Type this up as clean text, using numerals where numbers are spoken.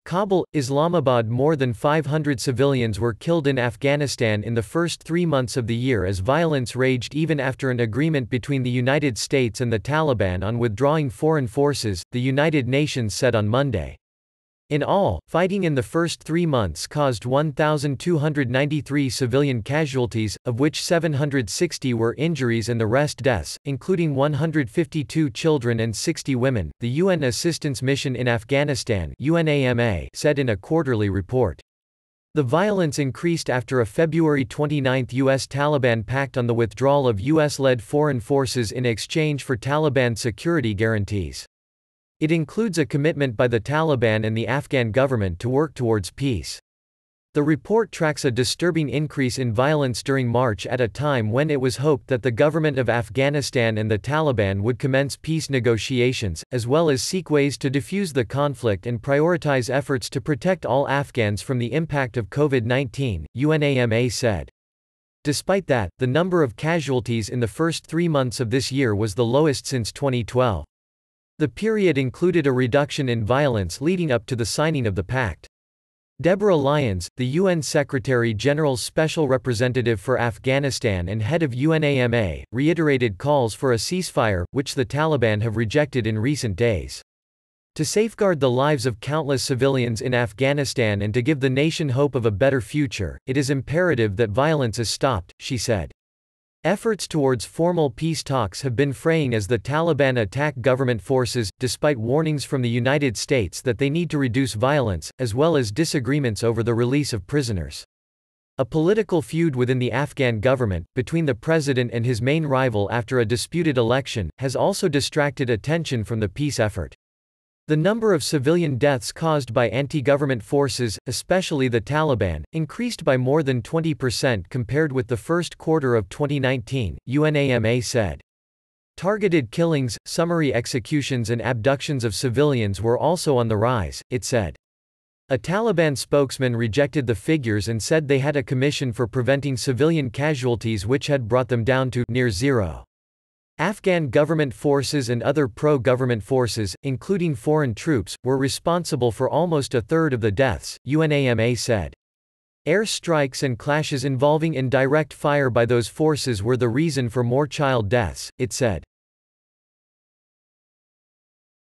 Kabul, Islamabad. More than 500 civilians were killed in Afghanistan in the first 3 months of the year as violence raged even after an agreement between the United States and the Taliban on withdrawing foreign forces, the United Nations said on Monday. In all, fighting in the first 3 months caused 1,293 civilian casualties, of which 760 were injuries and the rest deaths, including 152 children and 60 women, the UN Assistance Mission in Afghanistan (UNAMA) said in a quarterly report. The violence increased after a February 29 U.S. Taliban pact on the withdrawal of U.S.-led foreign forces in exchange for Taliban security guarantees. It includes a commitment by the Taliban and the Afghan government to work towards peace. The report tracks a disturbing increase in violence during March at a time when it was hoped that the government of Afghanistan and the Taliban would commence peace negotiations, as well as seek ways to defuse the conflict and prioritize efforts to protect all Afghans from the impact of COVID-19, UNAMA said. Despite that, the number of casualties in the first 3 months of this year was the lowest since 2012. The period included a reduction in violence leading up to the signing of the pact. Deborah Lyons, the UN Secretary-General's Special Representative for Afghanistan and head of UNAMA, reiterated calls for a ceasefire, which the Taliban have rejected in recent days. To safeguard the lives of countless civilians in Afghanistan and to give the nation hope of a better future, it is imperative that violence is stopped, she said. Efforts towards formal peace talks have been fraying as the Taliban attack government forces, despite warnings from the United States that they need to reduce violence, as well as disagreements over the release of prisoners. A political feud within the Afghan government, between the president and his main rival after a disputed election, has also distracted attention from the peace effort. The number of civilian deaths caused by anti-government forces, especially the Taliban, increased by more than 20% compared with the first quarter of 2019, UNAMA said. Targeted killings, summary executions and abductions of civilians were also on the rise, it said. A Taliban spokesman rejected the figures and said they had a commission for preventing civilian casualties which had brought them down to near zero. Afghan government forces and other pro-government forces, including foreign troops, were responsible for almost a third of the deaths, UNAMA said. Air strikes and clashes involving indirect fire by those forces were the reason for more child deaths, it said.